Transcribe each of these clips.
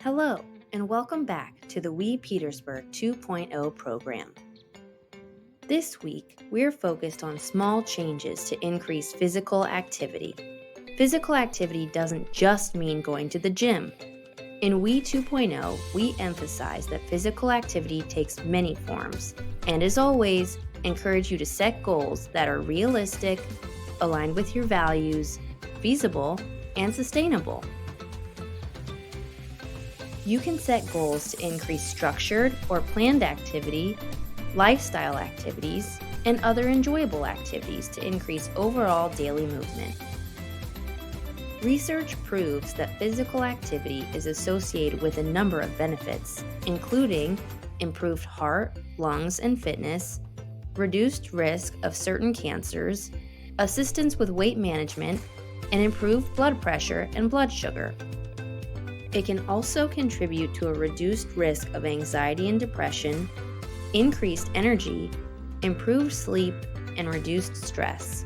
Hello, and welcome back to the We Petersburg 2.0 program. This week, we're focused on small changes to increase physical activity. Physical activity doesn't just mean going to the gym. In We 2.0, we emphasize that physical activity takes many forms, and as always, encourage you to set goals that are realistic, aligned with your values, feasible, and sustainable. You can set goals to increase structured or planned activity, lifestyle activities, and other enjoyable activities to increase overall daily movement. Research proves that physical activity is associated with a number of benefits, including improved heart, lungs, and fitness, reduced risk of certain cancers, assistance with weight management, and improved blood pressure and blood sugar. It can also contribute to a reduced risk of anxiety and depression, increased energy, improved sleep, and reduced stress.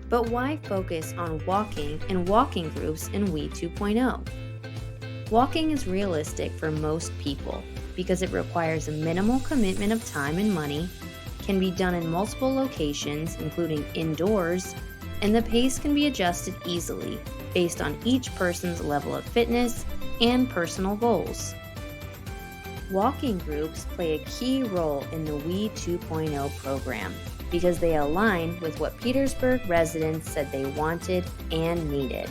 But why focus on walking and walking groups in We 2.0? Walking is realistic for most people because it requires a minimal commitment of time and money, can be done in multiple locations, including indoors, and the pace can be adjusted easily based on each person's level of fitness and personal goals. Walking groups play a key role in the We 2.0 program because they align with what Petersburg residents said they wanted and needed.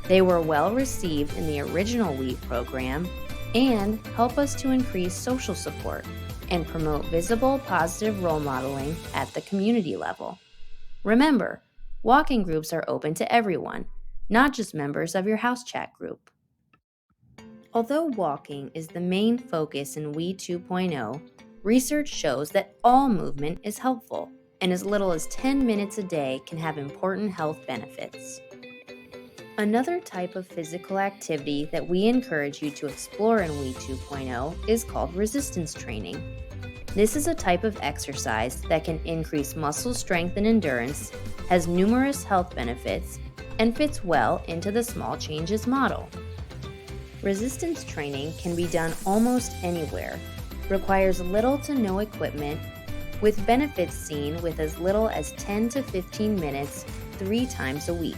They were well received in the original We program and help us to increase social support and promote visible positive role modeling at the community level. Remember, walking groups are open to everyone, not just members of your house chat group. Although walking is the main focus in We 2.0, research shows that all movement is helpful, and as little as 10 minutes a day can have important health benefits. Another type of physical activity that we encourage you to explore in We 2.0 is called resistance training. This is a type of exercise that can increase muscle strength and endurance, has numerous health benefits, and fits well into the small changes model. Resistance training can be done almost anywhere, requires little to no equipment, with benefits seen with as little as 10 to 15 minutes 3 times a week.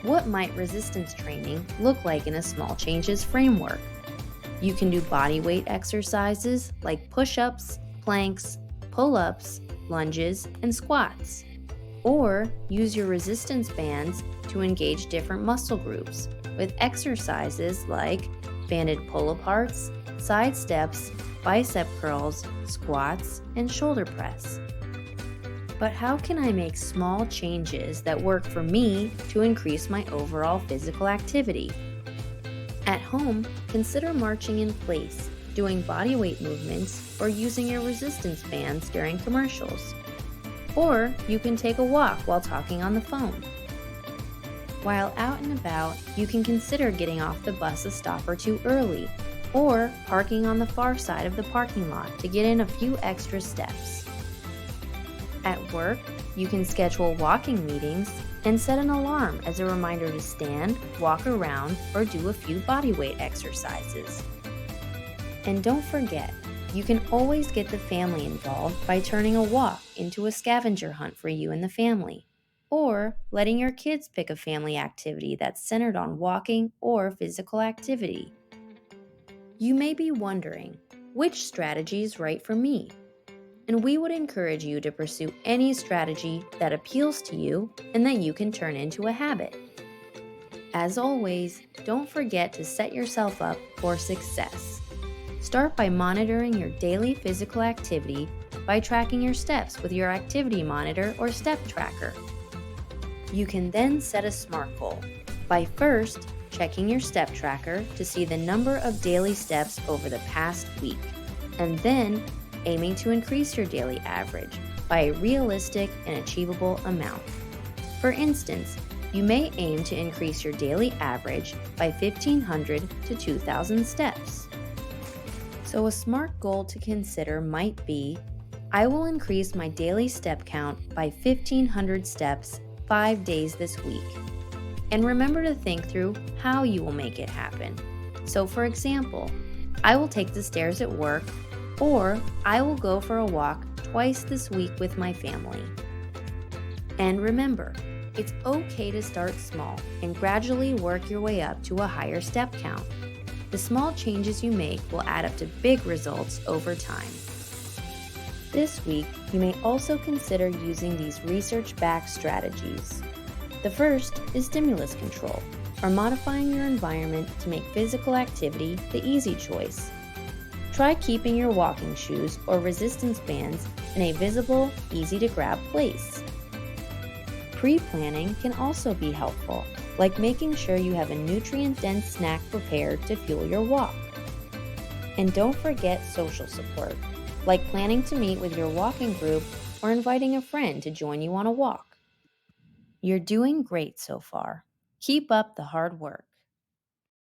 What might resistance training look like in a small changes framework? You can do body weight exercises like push-ups, planks, pull-ups, lunges, and squats. Or use your resistance bands to engage different muscle groups with exercises like banded pull-aparts, side steps, bicep curls, squats, and shoulder press. But how can I make small changes that work for me to increase my overall physical activity? At home, consider marching in place, doing body weight movements, or using your resistance bands during commercials. Or you can take a walk while talking on the phone. While out and about, you can consider getting off the bus a stop or two early, or parking on the far side of the parking lot to get in a few extra steps. At work, you can schedule walking meetings and set an alarm as a reminder to stand, walk around, or do a few body weight exercises. And don't forget, you can always get the family involved by turning a walk into a scavenger hunt for you and the family, or letting your kids pick a family activity that's centered on walking or physical activity. You may be wondering, which strategy is right for me? And we would encourage you to pursue any strategy that appeals to you and that you can turn into a habit. As always, don't forget to set yourself up for success. Start by monitoring your daily physical activity by tracking your steps with your activity monitor or step tracker. You can then set a SMART goal by first checking your step tracker to see the number of daily steps over the past week, and then aiming to increase your daily average by a realistic and achievable amount. For instance, you may aim to increase your daily average by 1,500 to 2,000 steps. So a SMART goal to consider might be, I will increase my daily step count by 1,500 steps 5 days this week. And remember to think through how you will make it happen. So, for example, I will take the stairs at work, or I will go for a walk twice this week with my family. And remember, it's okay to start small and gradually work your way up to a higher step count. The small changes you make will add up to big results over time. This week, you may also consider using these research-backed strategies. The first is stimulus control, or modifying your environment to make physical activity the easy choice. Try keeping your walking shoes or resistance bands in a visible, easy-to-grab place. Pre-planning can also be helpful, like making sure you have a nutrient-dense snack prepared to fuel your walk. And don't forget social support, like planning to meet with your walking group or inviting a friend to join you on a walk. You're doing great so far. Keep up the hard work.